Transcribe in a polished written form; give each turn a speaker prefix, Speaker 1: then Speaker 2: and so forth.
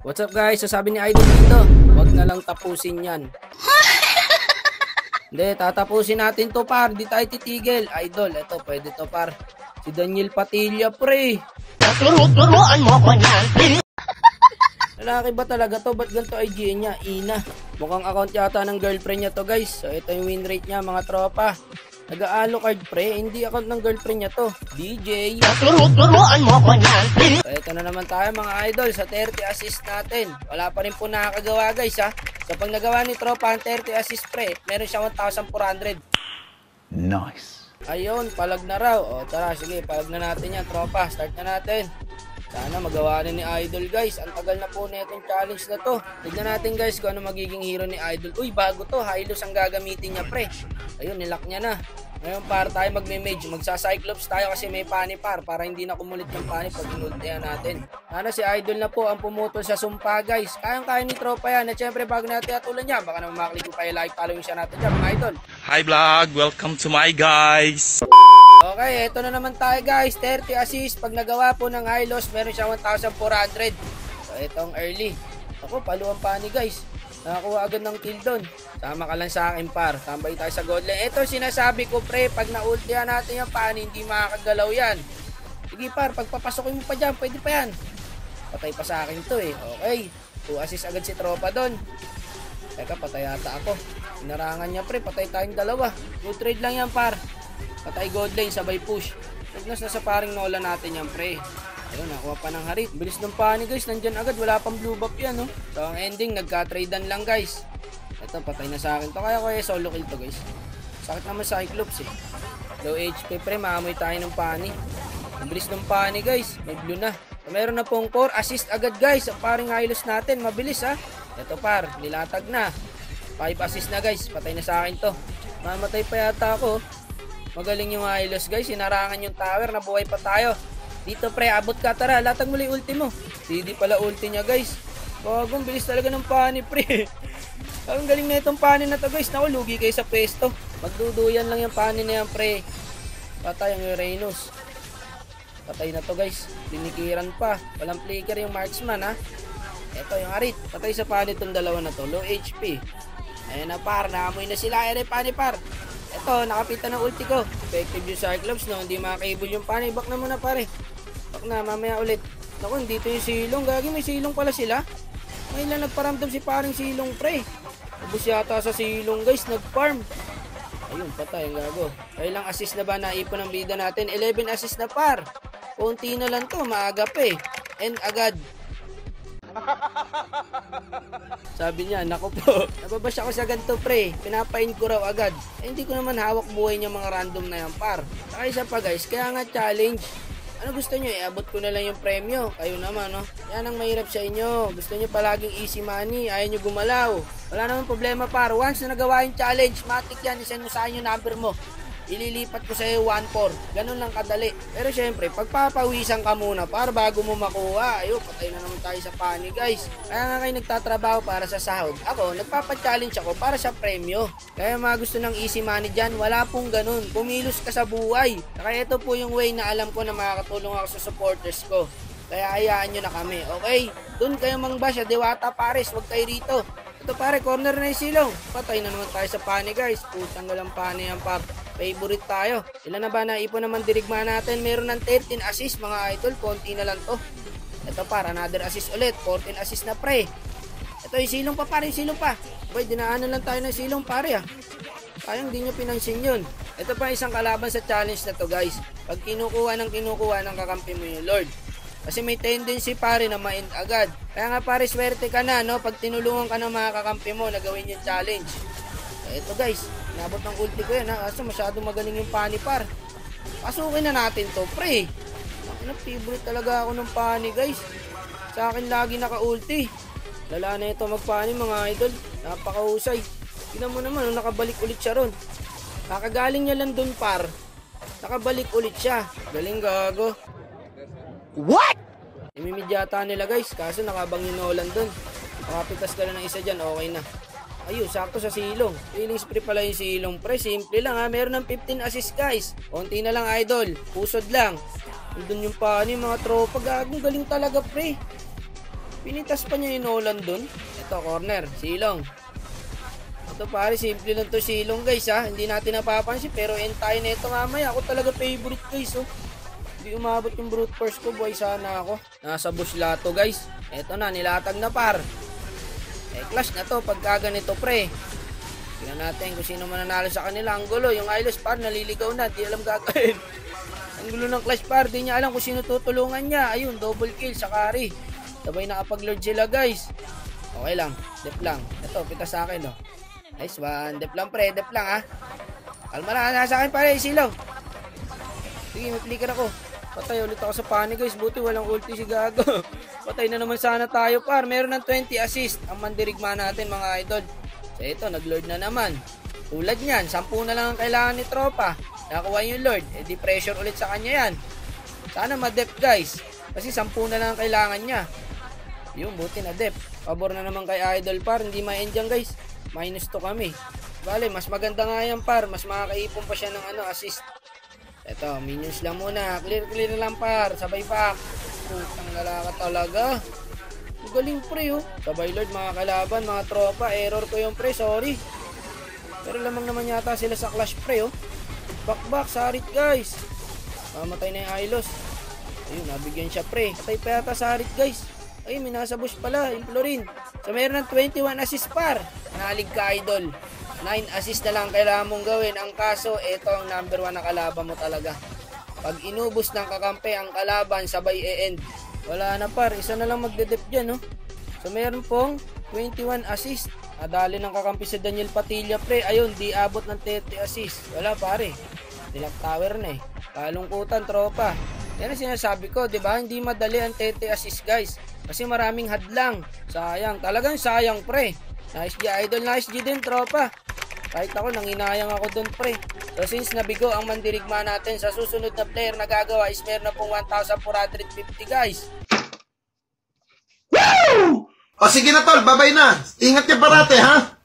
Speaker 1: What's up guys? So sabi ni Idol dito, wag na lang tapusin yan. Hindi, tatapusin natin to par. Di tayo titigil. Idol, eto pwede to par. Si Daniel Patilla pre.
Speaker 2: Turuan mo ko yan.
Speaker 1: Lalaki ba talaga to? Ba't ganito IG niya? Ina. Mukhang account yata ng girlfriend niya to guys. So ito yung win rate niya mga tropa. Nag-aalo card pre. Hindi account ng girlfriend niya to. DJ.
Speaker 2: Turuan mo ko yan.
Speaker 1: So ito na naman tayo mga idol sa 30 assist natin. Wala pa rin po nakakagawa guys ha. So pag nagawa ni tropa ang 30 assist pre, meron siya 1,400.
Speaker 3: Nice.
Speaker 1: Ayun, palag na raw. O tara, sige, palag na natin yan tropa. Start na natin. Sana magawa na ni Idol guys. Ang tagal na po na itong challenge na to. Tignan natin guys kung ano magiging hero ni Idol. Uy, bago to. Hylos ang gagamitin niya pre. Ayun, nilock niya na. Ngayon para tayo magme-mage. Magsa-cyclops tayo kasi may pani par. Para hindi na kumulit yung pani pag inultihan natin. Sana si Idol na po ang pumutol sa sumpa guys. Kayang-kaya ni tropa yan. At syempre bago natin atulan niya. Baka naman makaklik ko kayo like. Following siya natin dyan mga idol.
Speaker 4: Hi vlog, welcome to my guys.
Speaker 1: Okay, eto na naman tayo guys. 30 assist. Pag nagawa po ng high loss, meron siya 1,400. So, etong early. Ako, paluan pa ni guys. Nakakuha agad ng kill doon. Sama ka lang sa akin par. Tambay tayo sa gold lane. Ito sinasabi ko pre, pag na-ultihan natin yung pani, hindi makakagalaw yan. Sige par, pagpapasokin mo pa dyan, pwede pa yan. Patay pa sa akin to eh. Okay, 2 assist agad si tropa doon. Teka, patay ata ako. Inarangan niya pre, patay tayong dalawa. Good trade lang yan par. Patay gold lane, sabay push. Nagnas na sa paring Nolan natin yan pre. Ayun, nakuha pa ng harit. Bilis ng pani guys, nandyan agad. Wala pang blue buff yan no. So ang ending, nagka-tradean lang guys. Ito, patay na sa akin to. Kaya ko solo kill to guys. Sakit naman Cyclops eh. Low HP pre, maamoy tayo ng pani. Ang bilis ng pani guys, may blue na. So, meron na pong 4 assist agad guys. Ang paring Hylos natin, mabilis ha. Ito par, nilatag na. 5 assist na guys, patay na sa akin to. Mamatay pa yata ako. Magaling yung Hylos guys, sinarangan yung tower, nabuhay pa tayo. Dito pre, abot ka, tara, latag muli ulti mo. CD pala ulti niya guys. Bagong bilis talaga ng pani pre. Ang galing na itong pani na to guys. Naku, lugi kayo sa pwesto. Magduduyan lang yung pani na yan pre. Patay ang Uranus. Patay na to guys. Dinikiran pa. Walang flicker yung marksman ha. Ito yung Arit. Patay sa pani itong dalawa na to. Low HP. Ayan na par, naamoy na sila. Ayan pani par. Ito, nakapita ng ulti ko. Effective yung Cyclops no. Hindi makakable yung pani. Back na muna pare. Back na, mamaya ulit. Naku, dito yung silong. Gagi, may silong pala sila. May lang nagparamdam si paring silong pre. Ubus yata sa silong guys, nag-farm. Ayun, patay ang gago. Kailang assist na ba naipon ng bida natin? 11 assist na par. Kunti na lang to, maaga pa eh. And agad. Sabi niya, naku po, nababash ako sa ganito pre. Pinapain ko raw agad. Eh, hindi ko naman hawak buhay niya mga random na yan par. Saka isa pa guys, kaya nga challenge. Ano gusto nyo? Iabot ko na lang yung premyo. Kayo naman, no? Yan ang mahirap sa inyo. Gusto nyo palaging easy money. Ayaw nyo gumalaw. Wala naman problema, par. Once na nagawa yung challenge, matik yan. Isend mo sa akin yung number mo. Ililipat ko sa iyo 1-4. Ganun lang kadali. Pero syempre, pagpapawisan ka muna para bago mo makuha. Ayun, patay na naman tayo sa pani, guys. Kaya nga kayo nagtatrabaho para sa sahod. Ako, nagpapa-challenge ako para sa premyo. Kaya mga gusto ng easy money dyan, wala pong ganun. Pumilos ka sa buhay. Kaya ito po yung way na alam ko na makakatulong ako sa supporters ko. Kaya hayaan nyo na kami, okay? Doon kayo mangba sa Dewata Pares, wag kayo rito. Ito pare, corner na yung silong. Patay na naman tayo sa pani, guys. Putang walang pani yan, par. Favorite tayo. Ilan na ba naipon naman dirigma natin? Meron ng 13 assist mga idol. Konti na lang to. Ito par, another assist ulit. 14 assist na pre. Ito yung silong pa pare, yung silong pa. Boy, dinaanan lang tayo ng silong pare ah. Sayang di nyo pinansin yun. Ito pa isang kalaban sa challenge na to guys. Pag kinukuha ng kakampi mo yung Lord. Kasi may tendency pare na ma-end agad. Kaya nga pare, swerte ka na no. Pag tinulungan ka ng mga kakampi mo na gawin yung challenge. Ito guys, nabot ng ulti ko yan ha. Kaso masyadong magaling yung pani par. Pasukin na natin to pre. Favorite talaga ako ng pani guys. Sa akin lagi naka-ulti. Lala na ito magpani mga idol. Napakahusay. Tingnan mo naman, nakabalik ulit siya ron. Nakagaling niya lang dun par. Nakabalik ulit siya. Galing gago.
Speaker 3: What?
Speaker 1: Imimidyata nila guys. Kaso nakabang yung Nolan dun. Makapitas ka lang ng isa dyan, okay na. Ayun, sakto sa silong. Feeling spree pala yung silong pre. Simple lang ha. Meron ng 15 assist guys. Konti na lang idol. Pusod lang. Doon yung pani mga tropa. Gagong galing talaga pre. Pinitas pa niya yung Nolan dun. Ito, corner. Silong. Ito pare, simple lang to silong guys ha. Hindi natin napapansin pero end tayo na ito mamaya. Ako talaga favorite guys oh. Hindi umabot yung brute force ko, buhay sana ako. Nasa bush lato guys. Ito na, nilatag na par. Clash na to pagka ganito pre. Tingnan natin kung sino mananalo sa kanila. Ang gulo, yung Hylos par naliligaw na, di alam gagawin. Ang gulo ng Clash par, di niya alam kung sino tutulungan niya. Ayun, double kill sa carry. Sabay nakapag-lord sila guys. Okay lang, dep lang. Ito, pitas sa akin oh. Nice one, dep lang pre, dep lang ha. Kalma na, nasa akin pare, silaw. Sige, may flicker ako. Patay ulit ako sa panic guys, buti walang ulti si Gago. Patay na naman sana tayo par. Meron ng 20 assist ang mandirigma natin mga idol. So ito, nag-lord na naman. Tulad niyan, 10 na lang ang kailangan ni tropa. Nakuha yung lord, di pressure ulit sa kanya yan. Sana ma-dep guys, kasi 10 na lang ang kailangan niya. Yung buti na dep. Pabor na naman kay idol par, hindi ma-end dyan guys. -2 kami. Bale, mas maganda nga yan par, mas makakaipon pa siya ng assist. Ito, minions lang muna. Clear lang par. Sabay back. Putang lalaka talaga. Galing pre oh. Sabay lord mga kalaban, mga tropa. Error ko yung pre, sorry. Pero lamang naman yata sila sa clash pre oh. Back, sarit guys. Mamatay na yung Hylos. Ayun, nabigyan siya pre. Patay pa yata sarit guys. Ay, may nasa bush pala, yung Florin. So meron ng 21 assist par. Nalig ka idol. 9 assist na lang kailangan mong gawin. Ang kaso, ito ang number 1 na kalaban mo talaga. Pag inubos ng kakampi ang kalaban, sabay e-end. Wala na par, isa na lang magdedep dyan, no? So meron pong 21 assist. Nadali ng kakampi si Daniel Patilla, pre. Ayun, di abot ng 30 assist. Wala pare. Dilap tower na eh. Kalungkutan, tropa. Yan ang sinasabi ko, di ba? Hindi madali ang 30 assist, guys. Kasi maraming hadlang. Sayang. Talagang sayang, pre. Nice G, idol. Nice G din, tropa. Kahit ako, nanginayang ako dun, pre. So, since nabigo ang mandirigma natin, sa susunod na player na gagawa is meron na pong 1,450, guys.
Speaker 5: Woo! O sige na tol, babay na. Ingat ka parate ha.